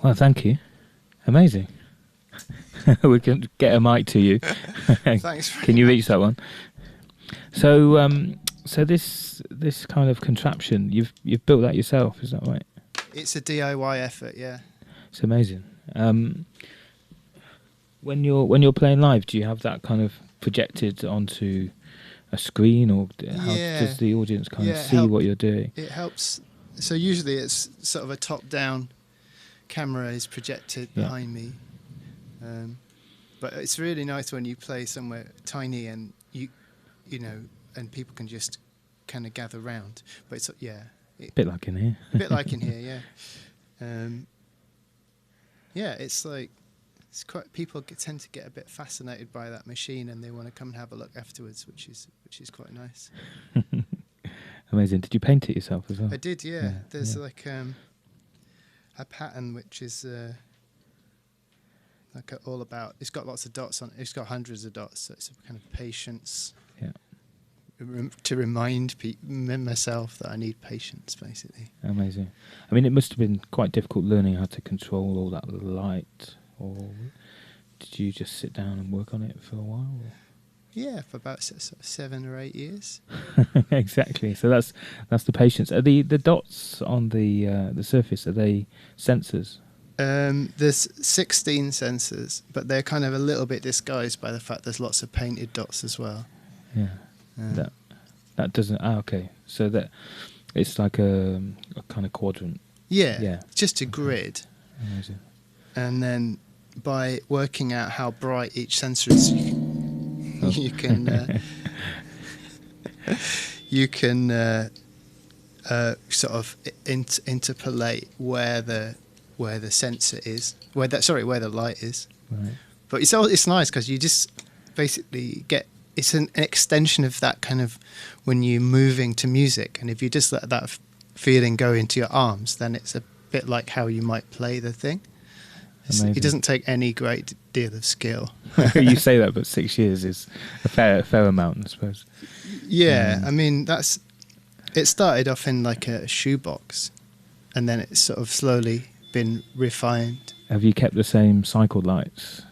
Well, thank you. Amazing. We can get a mic to you. Thanks. Can you reach that one? So, so this kind of contraption, you've built that yourself, is that right? It's a DIY effort, yeah. It's amazing. When you're playing live, do you have that kind of projected onto a screen, or how Yeah. does the audience kind of Yeah, see what you're doing? It helps. So usually it's sort of a top-down camera is projected behind me. But it's really nice when you play somewhere tiny and you know, and people can just kind of gather round. But it's A bit like in here. a bit like in here, yeah. It's like people tend to get a bit fascinated by that machine, and they want to come and have a look afterwards, which is quite nice. Amazing. Did you paint it yourself as well? I did, yeah. There's like a pattern which is like all about. It's got lots of dots on it. It's got hundreds of dots, so it's a kind of patience. Yeah. To remind myself that I need patience, basically. Amazing. I mean, it must have been quite difficult learning how to control all that light, or did you just sit down and work on it for a while? Or? Yeah, for about 7 or 8 years. Exactly. So that's the patience. Are the dots on the surface, are they sensors? There's 16 sensors, but they're kind of a little bit disguised by the fact there's lots of painted dots as well. Yeah. That doesn't. Okay. So that it's like a kind of quadrant. Yeah. Just a grid. Amazing. And then by working out how bright each sensor is, you can sort of interpolate where the sensor is, where the light is. Right. But it's nice because you just basically get. It's an extension of that kind of when you're moving to music, and if you just let that feeling go into your arms, then it's a bit like how you might play the thing. It doesn't take any great deal of skill. You say that, but 6 years is a fair amount, I suppose. Yeah, I mean it started off in like a shoebox, and then it's sort of slowly been refined. Have you kept the same cycle lights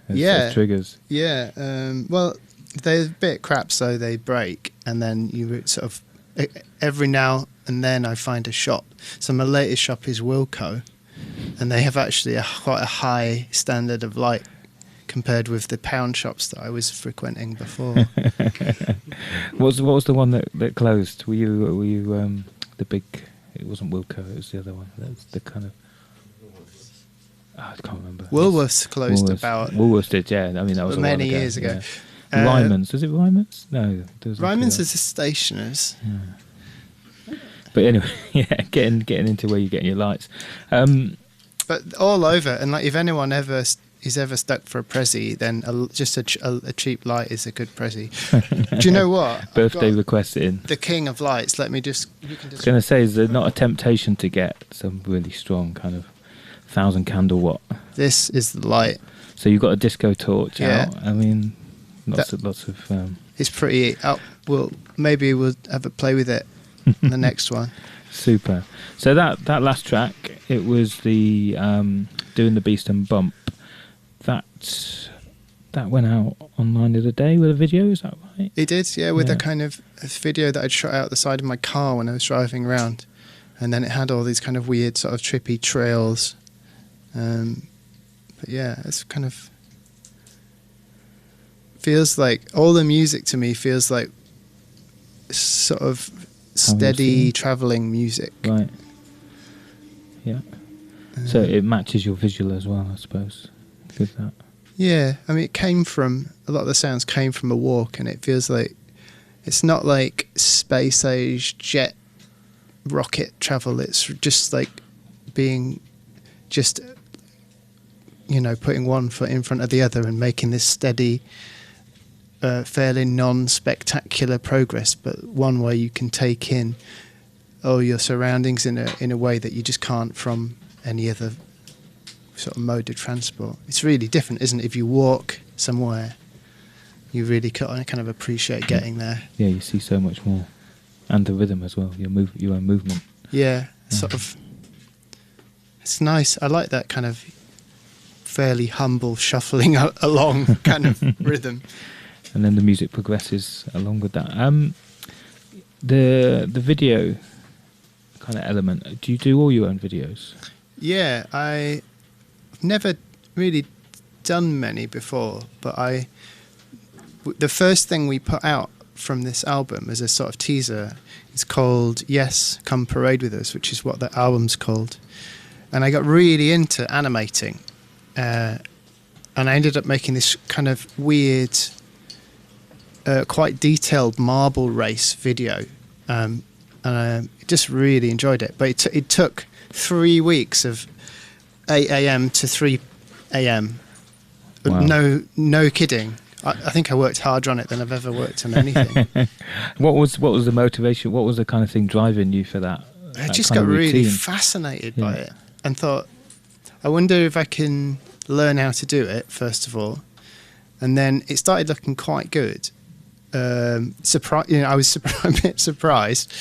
as triggers? Yeah. Well, they're a bit crap, so they break, and then you sort of every now and then I find a shop. So my latest shop is Wilco, and they have actually quite a high standard of light compared with the pound shops that I was frequenting before. What was the one that closed? Were you the big? It wasn't Wilco. It was the other one. That's the kind of. I can't remember. Woolworths closed about. Woolworths did, yeah. I mean, that was many years ago. Yeah. Ryman's, is it Ryman's? No, Ryman's is a stationer's. Yeah. But anyway, yeah, getting into where you're getting your lights. But all over, and like if anyone is ever stuck for a Prezi, then just a cheap light is a good Prezi. Do you know what? Birthday request in. The king of lights. You can I just. was going to say, is there not a temptation to get some really strong kind of 1,000 candle watt? This is the light. So you've got a disco torch out. I mean, lots of. It's pretty. Well, maybe we'll have a play with it in the next one. Super. So that last track, it was the Doing the Beast and Bump. That went out online the other day with a video, is that right? It did, yeah, with a kind of a video that I'd shot out the side of my car when I was driving around. And then it had all these kind of weird sort of trippy trails. But yeah, it's kind of... feels like... all the music to me feels like sort of steady travelling music. Right. Yeah. So it matches your visual as well, I suppose. With that. Yeah, I mean, a lot of the sounds came from a walk, and it feels like it's not like space age jet rocket travel. It's just like being putting one foot in front of the other and making this steady, fairly non-spectacular progress, but one where you can take in all your surroundings in a way that you just can't from any other sort of mode of transport. It's really different, isn't it? If you walk somewhere, you really kind of appreciate getting there. Yeah, you see so much more, and the rhythm as well. Your own movement. Yeah, sort of. It's nice. I like that kind of fairly humble shuffling along kind of rhythm. And then the music progresses along with that. The video kind of element. Do you do all your own videos? Yeah, I've never really done many before, but the first thing we put out from this album as a sort of teaser. It's called Yes, Come Parade With Us, which is what the album's called. And I got really into animating. And I ended up making this kind of weird, quite detailed marble race video. And I just really enjoyed it. But it took 3 weeks of 8 a.m. to 3 a.m. Wow. No kidding. I think I worked harder on it than I've ever worked on anything. What was the motivation? What was the kind of thing driving you for that? I that just kind got of really routine? fascinated by it and thought, I wonder if I can learn how to do it, first of all. And then it started looking quite good. I was a bit surprised.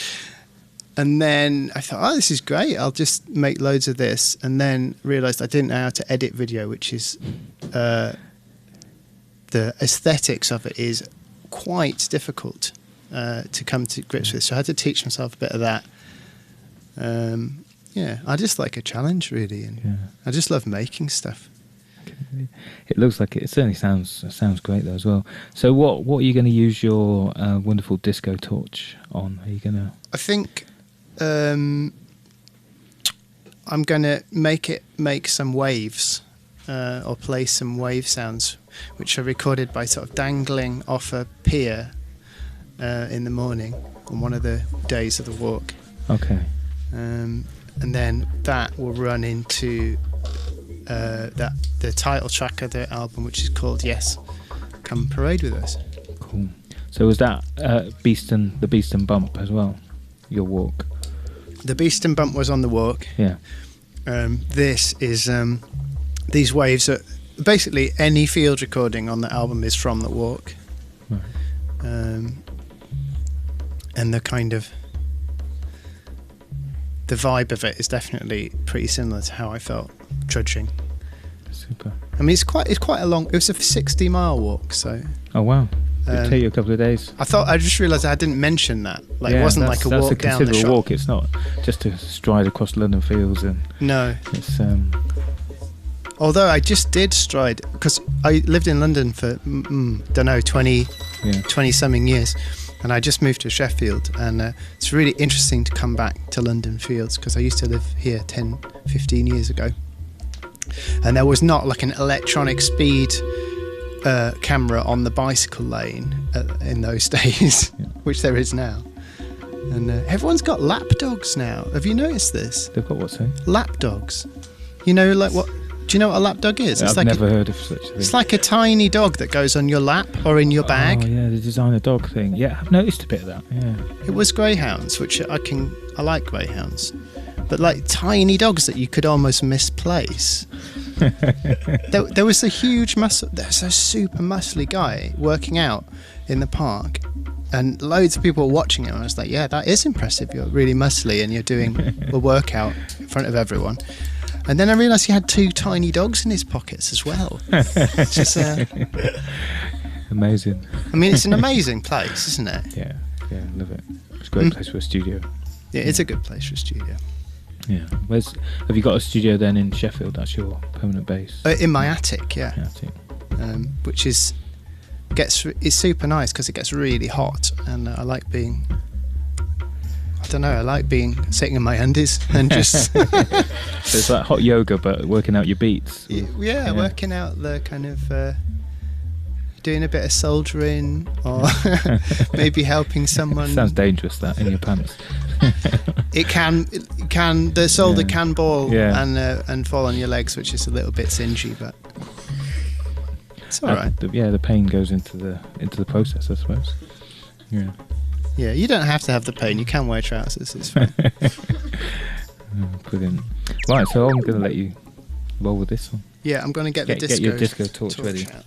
And then I thought, oh, this is great. I'll just make loads of this. And then realised I didn't know how to edit video, which is... the aesthetics of it is quite difficult to come to grips with. So I had to teach myself a bit of that. I just like a challenge, really. And I just love making stuff. It looks like it. It certainly sounds great though as well. So what are you going to use your wonderful disco torch on? Are you going to? I think I'm going to make some waves or play some wave sounds, which are recorded by sort of dangling off a pier in the morning on one of the days of the walk. Okay. And then that will run into the title track of the album, which is called Yes, Come Parade With Us. Cool. So was that the Beast and Bump as well? Your walk? The Beast and Bump was on the walk. Yeah. This is these waves are basically any field recording on the album is from the walk. Right. And the kind of the vibe of it is definitely pretty similar to how I felt trudging. Super. I mean, it's quite a long. It was a 60-mile walk, so. Oh wow! It'd take you a couple of days. I just realised I didn't mention that. Like, it wasn't like a walk down the shop. That's a considerable walk. It's not just to stride across London fields and. No. It's Although I just did stride, because I lived in London for 20 something years, and I just moved to Sheffield, and it's really interesting to come back to London fields, because I used to live here 10, 15 years ago, and there was not like an electronic speed camera on the bicycle lane in those days, which there is now. And everyone's got lap dogs now. Have you noticed this? They've got what, say? Lap dogs. You know, like what? Do you know what a lap dog is? I've never heard of such a thing. It's like a tiny dog that goes on your lap or in your bag. Oh yeah, the designer dog thing. Yeah, I've noticed a bit of that. Yeah. It was greyhounds, which I like greyhounds, but like tiny dogs that you could almost misplace. There was a huge there's a super muscly guy working out in the park, and loads of people were watching him. I was like, yeah, that is impressive. You're really muscly and you're doing a workout in front of everyone. And then I realised he had 2 tiny dogs in his pockets as well. It's just, amazing. I mean, it's an amazing place, isn't it? Yeah, love it. It's a great place for a studio. Yeah, it's a good place for a studio. Yeah. Have you got a studio then in Sheffield? That's your permanent base? In my attic, yeah. Attic. Which is it's super nice because it gets really hot, and I like being. I don't know. I like sitting in my undies and just. So it's like hot yoga, but working out your beats. Yeah, working out the kind of doing a bit of soldering, or maybe helping someone. Sounds dangerous. That in your pants. It can. The solder can ball and fall on your legs, which is a little bit singy, but it's all right. The pain goes into the process, I suppose. Yeah. Yeah, you don't have to have the pain. You can wear trousers. It's fine. Brilliant. Right, so I'm going to let you roll with this one. Yeah, I'm going to get get your disco torch ready. Out.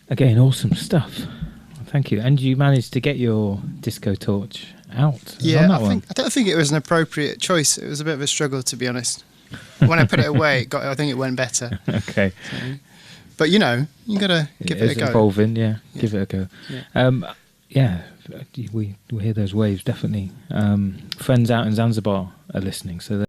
Again, awesome stuff. Thank you. And you managed to get your disco torch out. Yeah, on I that one. don't think it was an appropriate choice. It was a bit of a struggle, to be honest. When I put it away, I think it went better. Okay. So, but you got to give it a go. Evolving, yeah. Give it a go. Yeah. Yeah, we hear those waves, definitely. Friends out in Zanzibar are listening, so